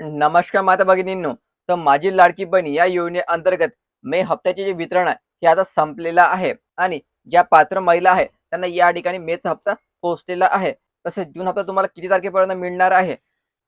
नमस्कार माता भगिनींनो. तर माझी लाडकी बहीण या योजनेअंतर्गत मे हप्त्याचे जे वितरण आहे, हे आता संपलेलं आहे आणि ज्या पात्र महिला आहे, त्यांना या ठिकाणी मेचा हप्ता पोहोचलेला आहे. तसेच जून हप्ता तुम्हाला किती तारखेपर्यंत मिळणार आहे?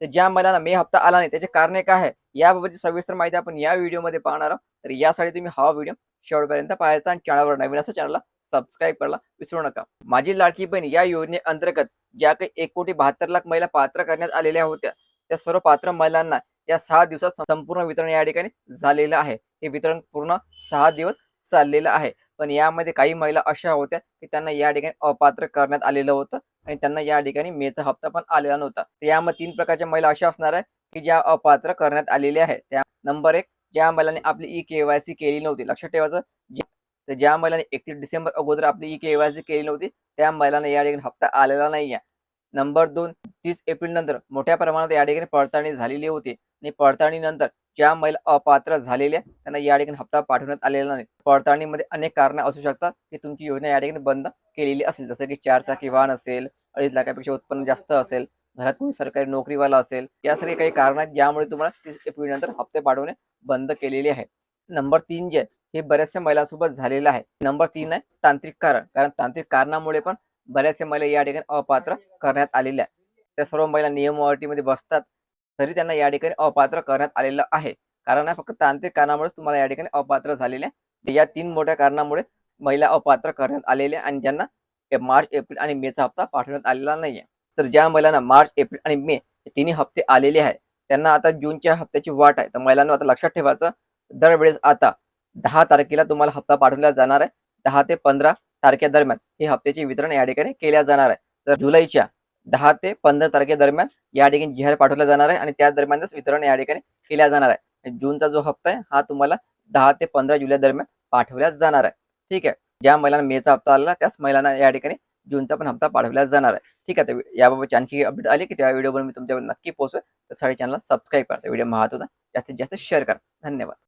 तर ज्या महिलांना मे हप्ता आला नाही, त्याची कारणे काय आहे? याबाबतची सविस्तर माहिती आपण या व्हिडिओमध्ये पाहणार आहोत. तर यासाठी तुम्ही हा व्हिडिओ शेवटपर्यंत पाहायचा आणि चॅनलवर नवीन असेल चॅनलला सबस्क्राईब करायला विसरू नका. माझी लाडकी बहीण या योजनेअंतर्गत ज्या काही 1,72,00,000 महिला पात्र करण्यात आलेल्या होत्या, त्या सर्व पात्र महिलांना या 6 दिवसात संपूर्ण वितरण या ठिकाणी झालेलं आहे. हे वितरण पूर्ण 6 दिवस चाललेलं आहे. पण यामध्ये काही महिला अशा होत्या, की त्यांना या ठिकाणी अपात्र करण्यात आलेलं होतं आणि त्यांना या ठिकाणी मेचा हप्ता पण आलेला नव्हता. तर यामध्ये 3 प्रकारच्या महिला अशा असणार आहेत, की ज्या अपात्र करण्यात आलेल्या आहेत. त्या नंबर 1 ज्या महिलांनी आपली ई-के-वाय-सी केली नव्हती. लक्षात ठेवायचं तर ज्या महिलांनी 31 डिसेंबर अगोदर आपली ई-के-वाय-सी केली नव्हती, त्या महिलांना या ठिकाणी हप्ता आलेला नाहीये. नंबर 2 30 एप्रिल नंतर मोठ्या प्रमाणात या ठिकाणी पडताळणी झालेली होती आणि पडताळणीनंतर ज्या महिला अपात्र झालेल्या त्यांना या ठिकाणी हप्ता पाठवण्यात आलेला नाही. पडताळणीमध्ये अनेक कारणं असू शकतात, की तुमची योजना या ठिकाणी बंद केलेली असेल. जसं की 4 चाकी वाहन असेल, 2.5 लाखापेक्षा उत्पन्न जास्त असेल, घरात कोणी सरकारी नोकरीवाला असेल, यासारखे काही कारणं आहेत ज्यामुळे तुम्हाला 30 एप्रिल नंतर हप्ते पाठवणे बंद केलेले आहे. नंबर 3 जे आहे, हे बऱ्याचशा महिलांसोबत झालेलं आहे. नंबर 3 आहे तांत्रिक कारण. कारण तांत्रिक कारणामुळे पण बऱ्याचशा महिला या ठिकाणी अपात्र करण्यात आलेल्या आहे. त्या सर्व महिला नियम व अटीमध्ये बसतात, तरी त्यांना या ठिकाणी अपात्र करण्यात आलेलं आहे. कारण आहे फक्त तांत्रिक कारणामुळेच तुम्हाला या ठिकाणी अपात्र झालेल्या आहे. या 3 मोठ्या कारणामुळे महिला अपात्र करण्यात आलेल्या आणि ज्यांना मार्च, एप्रिल आणि मेचा हप्ता पाठवण्यात आलेला नाहीये. तर ज्या महिलांना मार्च, एप्रिल आणि मे हे तिन्ही हप्ते आलेले आहेत, त्यांना आता जूनच्या हप्त्याची वाट आहे. तर महिलांनो आता लक्षात ठेवायचं, दरवेळेस आता 10 तारखेला तुम्हाला हप्ता पाठवला जाणार आहे. 10 ते 15 तारखेदरम्यान हे हप्त्याचे वितरण या ठिकाणी केल्या जाणार आहे. तर जुलैच्या 10 ते 15 तारखेदरम्यान या ठिकाणी जी-आर पाठवला जाणार आहे आणि त्या दरम्यानच वितरण या ठिकाणी केल्या जाणार आहे. जूनचा जो हप्ता आहे हा तुम्हाला 10 ते 15 जुलै दरम्यान पाठवल्या जाणार आहे. ठीक आहे. ज्या महिलांना मेचा हप्ता आला त्याच महिलांना या ठिकाणी जूनचा पण हप्ता पाठवला जाणार आहे. ठीक आहे. तर याबाबतची आणखी अपडेट आली की त्या व्हिडिओवर मी तुमच्यावर नक्की पोहोचवेल. त्यासाठी चॅनलला सबस्क्राईब करा. व्हिडिओ महत्त्वाचा जास्तीत जास्त शेअर करा. धन्यवाद.